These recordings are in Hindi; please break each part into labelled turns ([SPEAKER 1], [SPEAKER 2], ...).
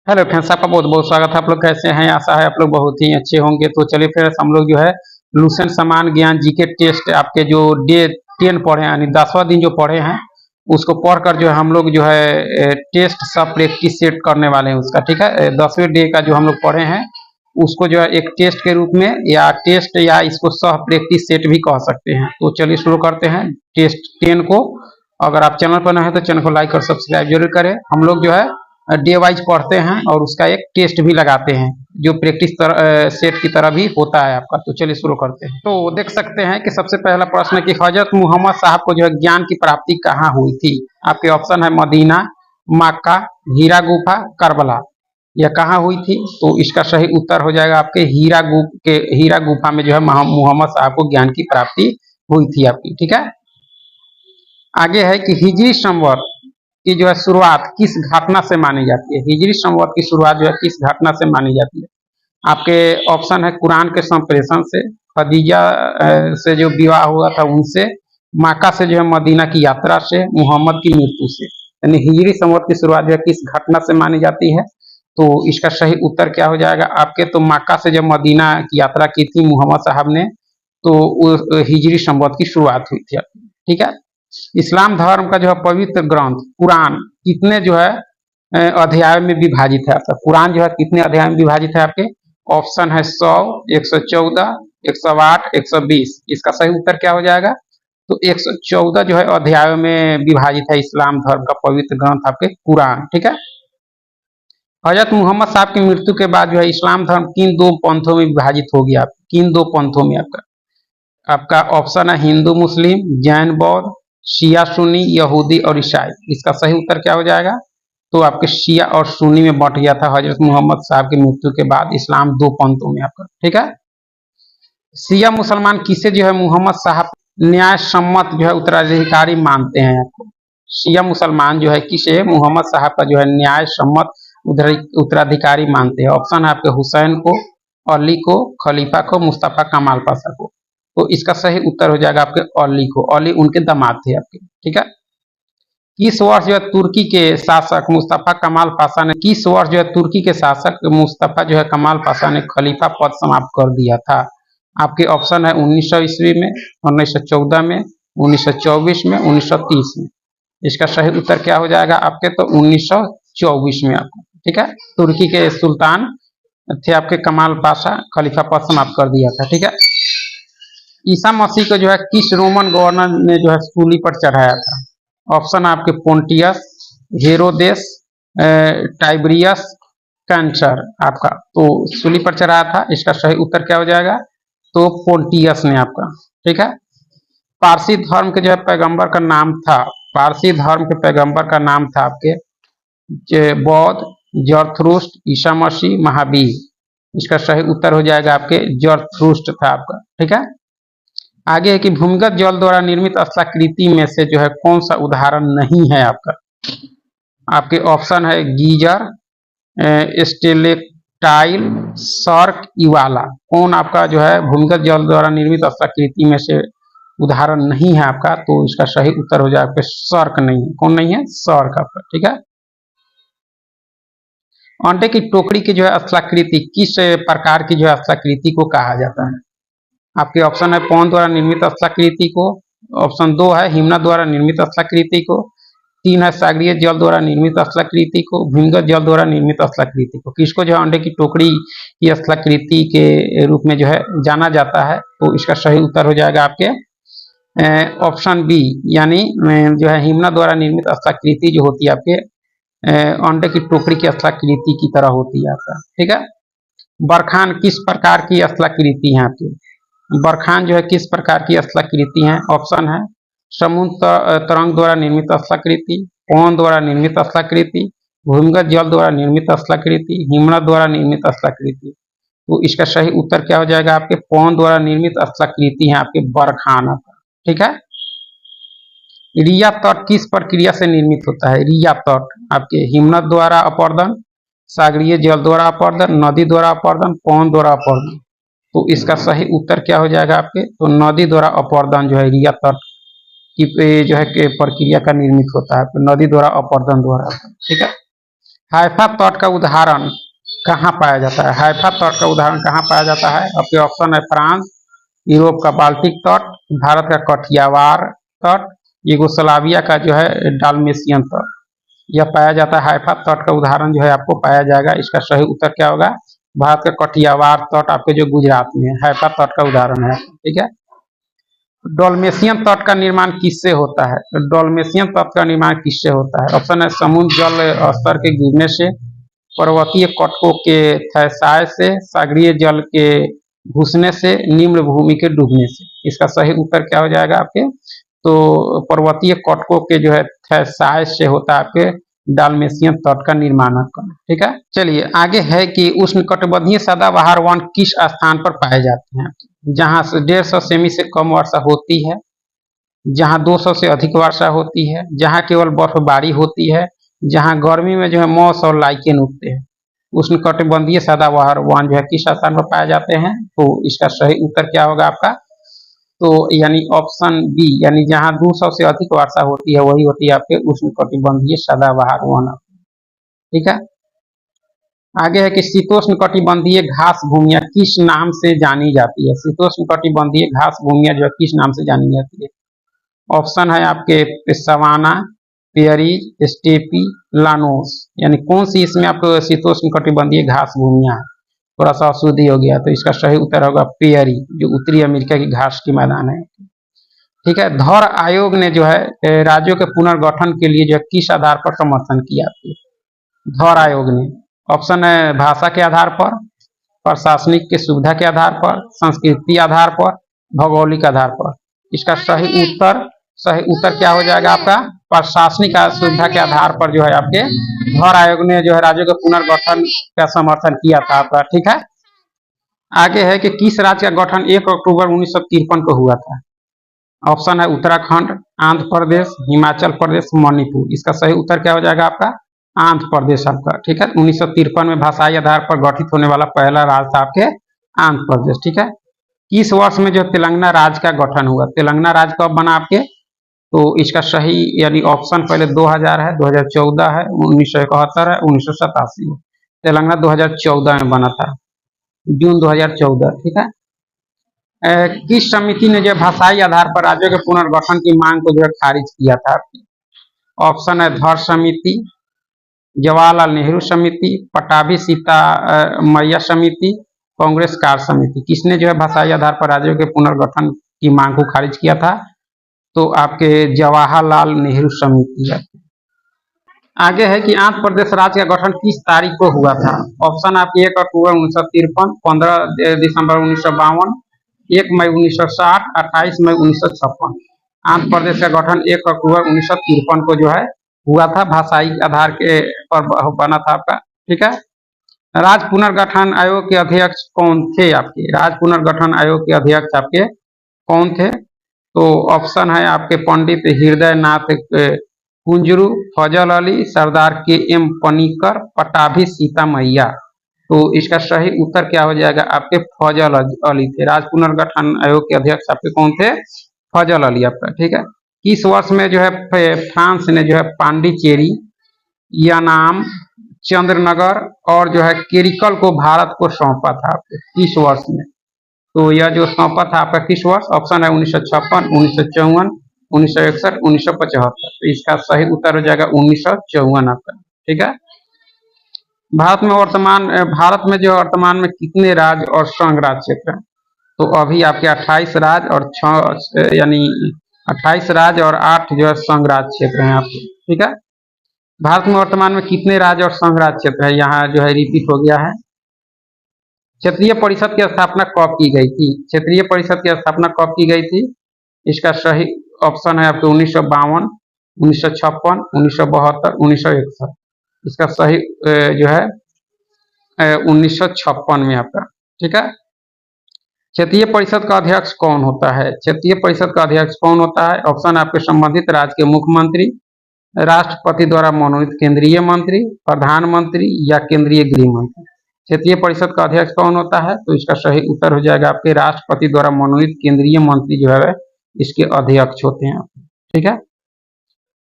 [SPEAKER 1] हेलो फ्रेंड्स, आपका बहुत बहुत स्वागत है। आप लोग कैसे हैं? आशा है आप लोग बहुत ही अच्छे होंगे। तो चलिए फ्रेंड्स, हम लोग जो है लुसेंट समान ज्ञान जीके टेस्ट आपके जो डे 10 पढ़े हैं, यानी 10वां दिन जो पढ़े हैं, उसको पढ़कर जो है हम लोग जो है टेस्ट सब प्रैक्टिस सेट करने वाले हैं उसका। ठीक है, 10वें डे का जो हम लोग पढ़े हैं उसको जो है एक टेस्ट के रूप में या टेस्ट या इसको सह प्रैक्टिस सेट भी कह सकते हैं। तो चलिए शुरू करते हैं टेस्ट 10 को। अगर आप चैनल पर नए हैं तो चैनल को लाइक और सब्सक्राइब जरूर करें। हम लोग जो है डे वाइज पढ़ते हैं और उसका एक टेस्ट भी लगाते हैं जो प्रैक्टिस सेट की तरह भी होता है आपका। तो चलिए शुरू करते हैं। तो देख सकते हैं कि सबसे पहला प्रश्न है कि हजरत मोहम्मद साहब को जो है ज्ञान की प्राप्ति कहाँ हुई थी। आपके ऑप्शन है मदीना, मक्का, हीरा गुफा, करबला। यह कहाँ हुई थी? तो इसका सही उत्तर हो जाएगा आपके हीरा गुफा में जो है मोहम्मद साहब को ज्ञान की प्राप्ति हुई थी आपकी। ठीक है, आगे है कि हिजरी संवत की जो है शुरुआत किस घटना से मानी जाती है। हिजरी संवत की शुरुआत जो है किस घटना से मानी जाती है। आपके ऑप्शन है कुरान के संप्रेषण से, खदीजा से जो विवाह हुआ था उनसे, मक्का से जो है मदीना की यात्रा से, मोहम्मद की मृत्यु से। यानी हिजरी संवत की शुरुआत जो है किस घटना से मानी जाती है। तो इसका सही उत्तर क्या हो जाएगा आपके? तो मक्का से जब मदीना की यात्रा की थी मोहम्मद साहब ने, तो हिजरी संवत की शुरुआत हुई थी। ठीक है, इस्लाम धर्म का जो है पवित्र ग्रंथ कुरान कितने जो है अध्याय में विभाजित है आपका? कुरान जो है कितने अध्याय में विभाजित है आपके? ऑप्शन है 100, 114, 108, 120। इसका सही उत्तर क्या हो जाएगा? तो 114 जो है अध्यायों में विभाजित है इस्लाम धर्म का पवित्र ग्रंथ आपके कुरान। ठीक है, हजरत मोहम्मद साहब की मृत्यु के बाद जो है इस्लाम धर्म किन दो पंथों में विभाजित हो गया? किन दो पंथों में आपका? आपका ऑप्शन है हिंदू मुस्लिम, जैन बौद्ध, शिया सुन्नी, यहूदी और ईसाई। इसका सही उत्तर क्या हो जाएगा? तो आपके शिया और सुन्नी में बंट गया था हजरत मोहम्मद साहब की मृत्यु के बाद इस्लाम दो पंथों में आपका। ठीक है, शिया मुसलमान किसे जो है मोहम्मद साहब न्याय सम्मत जो है उत्तराधिकारी मानते हैं आपको? शिया मुसलमान जो है किसे मोहम्मद साहब का जो है न्याय सम्मत उत्तराधिकारी मानते हैं? ऑप्शन है आपके हुसैन को, अली को, खलीफा को, मुस्तफा कमाल पाशा को। तो इसका सही उत्तर हो जाएगा आपके अली को। अली उनके दामाद थे आपके। ठीक है, किस वर्ष जो है तुर्की के शासक मुस्तफा कमाल पाशा ने किस वर्ष जो है तुर्की के शासक मुस्तफा जो है कमाल पाशा ने खलीफा पद समाप्त कर दिया था? आपके ऑप्शन है 1900 ईस्वी में, 1914 में, 1924 में, 1930 में। इसका सही उत्तर क्या हो जाएगा आपके? तो 1924 में आपको। ठीक है, तुर्की के सुल्तान थे आपके कमाल पाशा, खलीफा पद समाप्त कर दिया था। ठीक है, ईसा मसीह को जो है किस रोमन गवर्नर ने जो है सूली पर चढ़ाया था? ऑप्शन आपके पोंटियस, हेरोदेस, टाइब्रियस, कैंसर आपका। तो सूली पर चढ़ाया था, इसका सही उत्तर क्या हो जाएगा? तो पोंटियस ने आपका। ठीक है, पारसी धर्म के जो है पैगंबर का नाम था, पारसी धर्म के पैगंबर का नाम था आपके बौद्ध, जरथुरुस्ट, ईसा मसीह, महावीर। इसका सही उत्तर हो जाएगा आपके जरथुरुस्ट था आपका। ठीक है, आगे है कि भूमिगत जल द्वारा निर्मित स्थलाकृति में से जो है कौन सा उदाहरण नहीं है आपका? आपके ऑप्शन है गीजर, स्टेलेक्टाइल, सर्क, इवाला। कौन आपका जो है भूमिगत जल द्वारा निर्मित स्थलाकृति में से उदाहरण नहीं है आपका? तो इसका सही उत्तर हो जाएगा सर्क नहीं है। कौन नहीं है? सर्क आपका। ठीक है, अंडे की टोकरी की जो है स्थलाकृति किस प्रकार की जो है स्थलाकृति को कहा जाता है? आपके ऑप्शन है पौन द्वारा निर्मित स्थलाकृति को, ऑप्शन 2 है हिमना द्वारा निर्मित स्थलाकृति को, 3 है सागरीय जल द्वारा निर्मित स्थलाकृति को, भूमिगत जल द्वारा निर्मित स्थलाकृति को। किसको जो है अंडे की टोकरी की स्थलाकृति के रूप में जो है जाना जाता है? तो इसका सही उत्तर हो जाएगा आपके ऑप्शन बी, यानी जो है हिमना द्वारा निर्मित स्थलाकृति जो होती है आपके अंडे की टोकरी की स्थलाकृति की तरह होती है आपका। ठीक है, बरखान किस प्रकार की स्थलाकृति है आपकी? बरखान जो है किस प्रकार की स्थलाकृति है? ऑप्शन है समुद्र तरंग द्वारा निर्मित स्थलाकृति, पवन द्वारा निर्मित स्थलाकृति, भूमिगत जल द्वारा निर्मित स्थलाकृति, हिमनद द्वारा निर्मित स्थलाकृति। तो इसका सही उत्तर क्या हो जाएगा आपके? पवन द्वारा निर्मित स्थलाकृति है आपके बरखान आपका। ठीक है, रिया तट किस प्रक्रिया से निर्मित होता है? रिया तट आपके हिमनद द्वारा अपर्दन, सागरीय जल द्वारा अपर्दन, नदी द्वारा अपर्दन, पवन द्वारा अपर्दन। तो इसका सही उत्तर क्या हो जाएगा आपके? तो नदी द्वारा अपर्दन जो है रिया तट की जो है प्रक्रिया का निर्मित होता है, तो नदी द्वारा अपर्दन द्वारा। ठीक है, हाइफा तट का उदाहरण कहाँ पाया जाता है? हाइफा तट का उदाहरण कहाँ पाया जाता है? आपके ऑप्शन है फ्रांस, यूरोप का बाल्टिक तट, भारत का कठियावाड़ तट, यूगोस्लाविया का जो है डाल्मेशियन तट, यह पाया जाता है। हाइफा तट का उदाहरण जो है आपको पाया जाएगा। इसका सही उत्तर क्या होगा? भारत का कठियावाड़ तट आपके जो गुजरात में है, हाइफा तट का उदाहरण है। ठीक है। डोलमेशियन तट का निर्माण किससे होता है? डोलमेशियन तट का निर्माण किससे होता है? ऑप्शन है समुद्र जल स्तर के गिरने से, पर्वतीय कटकों के क्षय से, सागरीय जल के घुसने से, निम्न भूमि के डूबने से। इसका सही उत्तर क्या हो जाएगा आपके? तो पर्वतीय कटकों के जो है क्षय से होता है आपके डाल्मेशियन तट का निर्माण। ठीक है। चलिए आगे है कि उष्णकटिबंधीय सदाबहार वन किस स्थान पर पाए जाते हैं? जहां से 150 सेमी से कम वर्षा होती है, जहां 200 से अधिक वर्षा होती है, जहां केवल बर्फबारी होती है, जहां गर्मी में जो है मॉस और लाइकेन उगते हैं। उष्णकटिबंधीय सदाबहार वन जो है किस स्थान पर पाए जाते हैं? तो इसका सही उत्तर क्या होगा आपका? तो यानी ऑप्शन बी, यानी जहां 200 से अधिक वर्षा होती है वही होती है आपके उष्णकटिबंधीय सदाबहार वन। ठीक है। आगे है कि शीतोष्ण कटिबंधीय घास भूमियां किस नाम से जानी जाती है? शीतोष्ण कटिबंधीय घास भूमियां जो है किस नाम से जानी जाती है? ऑप्शन है आपके सवाना, पेयरीज, स्टेपी, लानोस, यानी कौन सी इसमें आपको शीतोष्ण कटिबंधीय घास भूमियां है? थोड़ा सा अशुद्धि हो गया, तो इसका सही उत्तर होगा पेयरी, जो उत्तरी अमेरिका की घास की मैदान है। ठीक है। धौर आयोग ने जो है राज्यों के पुनर्गठन के लिए जो है किस आधार पर समर्थन किया? धौर आयोग ने ऑप्शन है भाषा के आधार पर, प्रशासनिक की सुविधा के आधार पर, संस्कृति आधार पर, भौगोलिक आधार पर। इसका सही उत्तर क्या हो जाएगा आपका? प्रशासनिक सुविधा के आधार पर जो है आपके धौर आयोग ने जो है राज्यों के पुनर्गठन का समर्थन किया था आपका। ठीक है। आगे है कि किस राज्य का गठन 1 अक्टूबर 1953 को हुआ था? ऑप्शन है उत्तराखंड, आंध्र प्रदेश, हिमाचल प्रदेश, मणिपुर। इसका सही उत्तर क्या हो जाएगा आपका? आंध्र प्रदेश आपका। ठीक है। 1953 में भाषाई आधार पर गठित होने वाला पहला राज्य था आपके आंध्र प्रदेश। ठीक है। किस वर्ष में जो तेलंगाना राज्य का गठन हुआ? तेलंगाना राज्य कब बना आपके? तो इसका सही यानी ऑप्शन पहले 2000 है, 2014 है, 1971 है, 1987 है। तेलंगाना 2014 में बना था, जून 2014। ठीक है। किस समिति ने जो भाषाई आधार पर राज्यों के पुनर्गठन की मांग को जो है खारिज किया था? ऑप्शन है धर समिति, जवाहरलाल नेहरू समिति, पटाभी सीता मैया समिति, कांग्रेस कार्य समिति। किसने जो है भाषाई आधार पर राज्यों के पुनर्गठन की मांग को खारिज किया था? तो आपके जवाहरलाल नेहरू समिति है। आगे है कि आंध्र प्रदेश राज्य का गठन किस तारीख को हुआ था? ऑप्शन आपके 1 अक्टूबर 1953, 15 दिसंबर 1952, 1 मई 1960, 28 मई 1956। आंध्र प्रदेश का गठन 1 अक्टूबर 1953 को जो है हुआ था, भाषाई आधार के पर बना था आपका। ठीक है। राज्य पुनर्गठन आयोग के अध्यक्ष कौन थे आपके? राज्य पुनर्गठन आयोग के अध्यक्ष आपके कौन थे? तो ऑप्शन है आपके पंडित हृदय नाथ कुंजरू, फजल अली, सरदार के एम पनिकर, पटाभी सीता मैया। तो इसका सही उत्तर क्या हो जाएगा आपके? फजल अली थे। राज्य पुनर्गठन आयोग के अध्यक्ष आपके कौन थे? फजल अली आपका। ठीक है। किस वर्ष में जो है फ्रांस ने जो है पांडिचेरी, यानाम, चंद्रनगर और जो है केरिकल को भारत को सौंपा था आपके? किस वर्ष में? तो यह जो सौंपा था आपका किस वर्ष? ऑप्शन है 1956, 1954, 1961, 1975। तो इसका सही उत्तर हो जाएगा 1954 आपका। ठीक है। भारत में जो वर्तमान में कितने राज्य और संघ राज्य क्षेत्र हैं? तो अभी आपके 28 राज्य और 6 यानी 28 राज्य और 8 जो है संघ राज्य क्षेत्र हैं आपके। ठीक है। भारत में वर्तमान में कितने राज्य और संघ राज्य क्षेत्र है? यहाँ जो है रिपीट हो गया है। क्षेत्रीय परिषद की स्थापना कब की गई थी? क्षेत्रीय परिषद की स्थापना कब की गई थी? इसका सही ऑप्शन है आपके 1952, 1956, 1972, 1961। इसका सही जो है 1956 में आपका। ठीक है। क्षेत्रीय परिषद का अध्यक्ष कौन होता है? क्षेत्रीय परिषद का अध्यक्ष कौन होता है? ऑप्शन आपके संबंधित राज्य के मुख्यमंत्री, राष्ट्रपति द्वारा मनोनीत केंद्रीय मंत्री, प्रधानमंत्री या केंद्रीय गृह मंत्री। क्षेत्रीय परिषद का अध्यक्ष कौन होता है? तो इसका सही उत्तर हो जाएगा आपके राष्ट्रपति द्वारा मनोनीत केंद्रीय मंत्री जो है इसके अध्यक्ष होते हैं। ठीक है।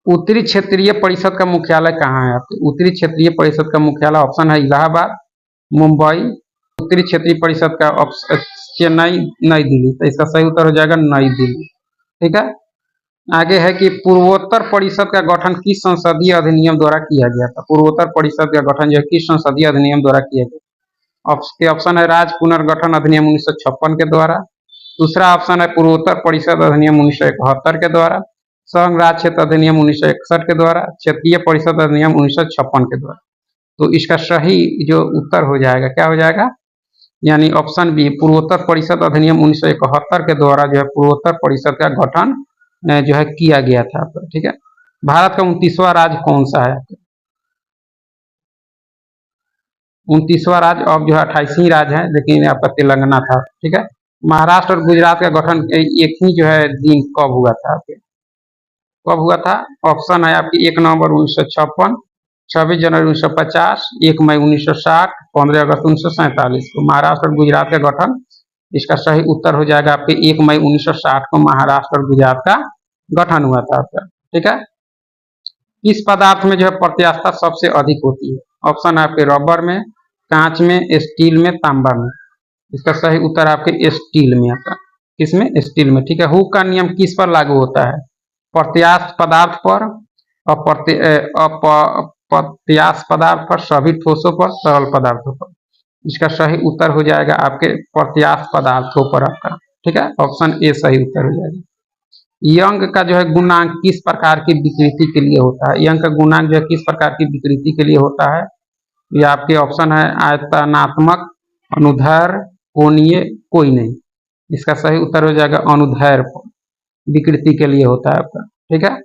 [SPEAKER 1] उत्तरी क्षेत्रीय परिषद का मुख्यालय कहाँ है आपके? उत्तरी क्षेत्रीय परिषद का मुख्यालय ऑप्शन है इलाहाबाद, मुंबई। उत्तरी क्षेत्रीय परिषद का चेन्नई, नई दिल्ली। तो इसका सही उत्तर हो जाएगा नई दिल्ली। ठीक है। आगे है कि पूर्वोत्तर परिषद का गठन किस संसदीय अधिनियम द्वारा किया गया था? पूर्वोत्तर परिषद का गठन जो है किस संसदीय अधिनियम द्वारा किया गया? ऑप्शन है राज्य पुनर्गठन अधिनियम 1956 के द्वारा। दूसरा ऑप्शन है पूर्वोत्तर परिषद अधिनियम 1971 के द्वारा। संघ राज्य क्षेत्र अधिनियम 1961 के द्वारा। क्षेत्रीय परिषद अधिनियम 1956 के द्वारा। तो इसका सही जो उत्तर हो जाएगा क्या हो जाएगा? यानी ऑप्शन बी पूर्वोत्तर परिषद अधिनियम 1971 के द्वारा जो है पूर्वोत्तर परिषद का गठन जो है किया गया था। ठीक है। भारत का 29वां राज्य कौन सा है? 29वां राज्य अब जो है 28वीं राज्य है, लेकिन आपका तेलंगाना था। ठीक है। महाराष्ट्र और गुजरात का गठन एक ही जो है दिन कब हुआ था आपके? कब हुआ था? ऑप्शन है आपकी 1 नवंबर 1956, 26 जनवरी 1950, 1 मई 1960, 15 अगस्त 1947 को महाराष्ट्र और गुजरात का गठन। इसका सही उत्तर हो जाएगा आपके 1 मई 1960 को महाराष्ट्र और गुजरात का गठन हुआ था आपका। ठीक है। किस पदार्थ में जो है प्रत्यास्थता सबसे अधिक होती है? ऑप्शन है आपके रबर में, कांच में, स्टील में, तांबा में। इसका सही उत्तर आपके स्टील में आता। किसमें? स्टील में। ठीक है। हुक का नियम किस पर लागू होता है? प्रत्यास्थ पदार्थ पर, अप्रत्यास्थ पदार्थ पर, सभी ठोसों पर, तरल पदार्थों पर। इसका सही उत्तर हो जाएगा आपके प्रत्यास्थ पदार्थों पर आपका। ठीक है। ऑप्शन ए सही उत्तर हो जाएगा। यंग का जो है गुणांक किस प्रकार की विकृति के लिए होता है? यंग का गुणांक जो है किस प्रकार की विकृति के लिए होता है? ये आपके ऑप्शन है आयतनात्मक, अनुदैर्ध्य, कोणीय, कोई नहीं। इसका सही उत्तर हो जाएगा अनुदैर्ध्य विकृति के लिए होता है आपका। ठीक है।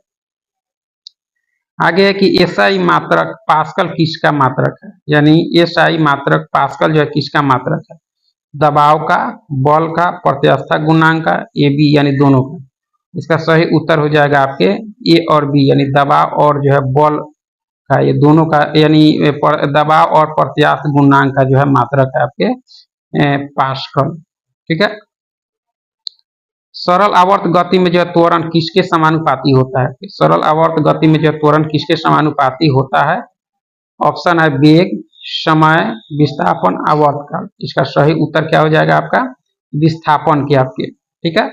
[SPEAKER 1] आगे है कि एसआई मात्रक पास्कल किसका मात्रक है? यानी एसआई मात्रक पास्कल जो है किसका मात्रक है? दबाव का, बल का, प्रत्यास्थता गुणांक का, ए बी यानी दोनों का। इसका सही उत्तर हो जाएगा आपके ए और बी यानी दबाव और जो है बल का, ये दोनों का, यानी दबाव और प्रत्यास्थ गुणांक का जो है मात्रक है आपके पास्कल। ठीक है। सरल आवर्त गति में जो है त्वरण किसके समानुपाती होता है? सरल आवर्त गति में जो है त्वरण किसके समानुपाती होता है? ऑप्शन है वेग, समय, विस्थापन, आवर्तकाल। इसका सही उत्तर क्या हो जाएगा आपका? विस्थापन के आपके। ठीक है।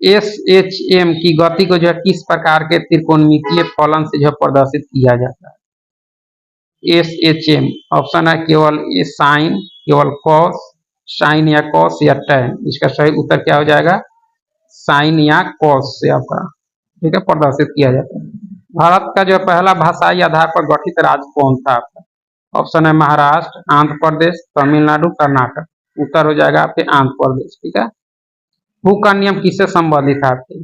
[SPEAKER 1] एस एच एम की गति को जो है किस प्रकार के त्रिकोणमितीय फलन से जो है प्रदर्शित किया जाता है? एस एच एम ऑप्शन है केवल साइन, केवल कॉस, साइन या कॉस या टैन। इसका सही उत्तर क्या हो जाएगा? साइन या कॉस से आपका ठीक है प्रदर्शित किया जाता है। भारत का जो पहला भाषाई आधार पर गठित राज्य कौन था आपका? ऑप्शन है महाराष्ट्र, आंध्र प्रदेश, तमिलनाडु, कर्नाटक। उत्तर हो जाएगा आपके आंध्र प्रदेश। ठीक है। हुक का नियम किससे संबंधित है आपके?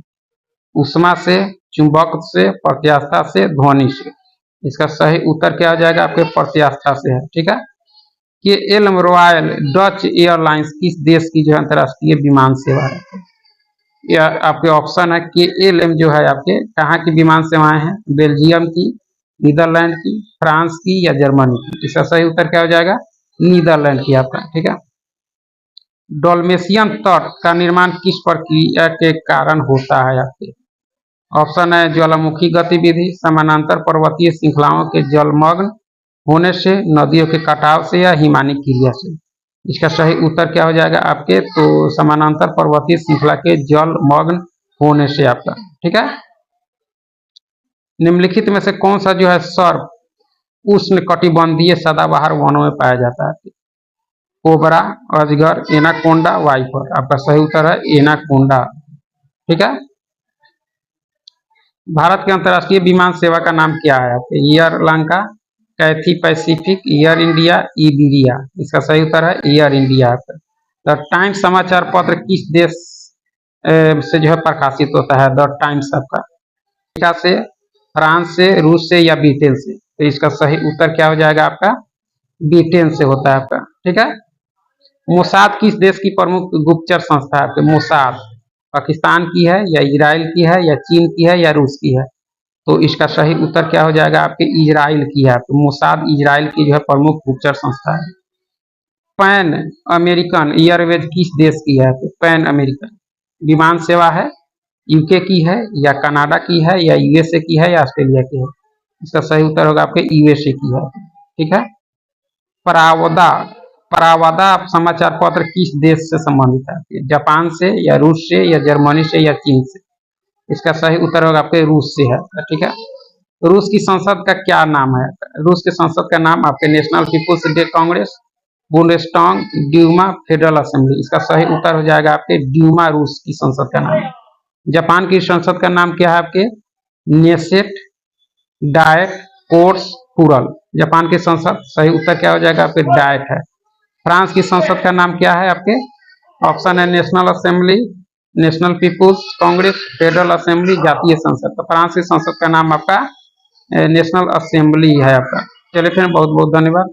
[SPEAKER 1] उष्मा से, चुंबक से, प्रत्यास्थता से, ध्वनि से। इसका सही उत्तर क्या हो जाएगा? आपके प्रत्यास्थता से है। ठीक है। कि एल्म रॉयल डच एयरलाइंस किस देश की जो है अंतर्राष्ट्रीय विमान सेवा है? या आपके ऑप्शन है कि एलएम जो है आपके कहाँ की विमान सेवाएं हैं? बेल्जियम की, नीदरलैंड की, फ्रांस की या जर्मनी की। इसका सही उत्तर क्या हो जाएगा? नीदरलैंड की आपका। ठीक है। डोलमेशियन तट का निर्माण किस प्रक्रिया के कारण होता है आपके? ऑप्शन है ज्वालामुखी गतिविधि, समानांतर पर्वतीय श्रृंखलाओं के जलमग्न होने से, नदियों के कटाव से या हिमानी क्रिया से। इसका सही उत्तर क्या हो जाएगा आपके? तो समानांतर पर्वतीय श्रृंखला के जलमग्न होने से आपका। ठीक है। निम्नलिखित में से कौन सा जो है सर्प उष्ण कटिबंधीय सदाबहार वनों में पाया जाता है? कोबरा, अजगर, एनाकोंडा, वाइपर। आपका सही उत्तर है एनाकोंडा। ठीक है। भारत के अंतर्राष्ट्रीय विमान सेवा का नाम क्या है आपके? एयर लंका, कैथी पैसिफिक, एयर इंडिया, इबेरिया। इसका सही उत्तर है एयर इंडिया। द टाइम्स समाचार पत्र किस देश से जो है प्रकाशित होता है? द टाइम्स आपका अमेरिका से, फ्रांस से, रूस से या ब्रिटेन से। तो इसका सही उत्तर क्या हो जाएगा आपका? ब्रिटेन से होता है आपका। ठीक है। मोसाद किस देश की प्रमुख गुप्तचर संस्था है आपके? मोसाद पाकिस्तान की है या इजराइल की है या चीन की है या रूस की है? तो इसका सही उत्तर क्या हो जाएगा आपके? इजराइल की है। तो मोसाद इजराइल की जो है प्रमुख गुप्तचर संस्था है। पैन अमेरिकन एयरवेज किस देश की है? पैन अमेरिकन विमान सेवा है यूके की है या कनाडा की है या यूएसए की है या ऑस्ट्रेलिया की है? इसका सही उत्तर होगा आपके यूएसए की है। ठीक है। परावदा परावदा समाचार पत्र किस देश से संबंधित है? जापान से या रूस से या जर्मनी से या चीन से? इसका सही उत्तर होगा आपके रूस से है। ठीक है। रूस की संसद का क्या नाम है? रूस की संसद का नाम आपके National People's Day Congress, Bundestag, Duma, Federal Assembly. इसका सही उत्तर हो जाएगा आपके ड्यूमा रूस की संसद का नाम है। जापान की संसद का नाम क्या है आपके? नेसेट, डायट, कोर्स, कुरल। जापान की संसद सही उत्तर क्या हो जाएगा आपके? डायट है। फ्रांस की संसद का नाम क्या है आपके? ऑप्शन है national assembly, national people's congress, federal assembly, जातीय संसद। तो फ्रांस की संसद का नाम आपका नेशनल असेंबली है आपका। चलिए फिर बहुत बहुत धन्यवाद।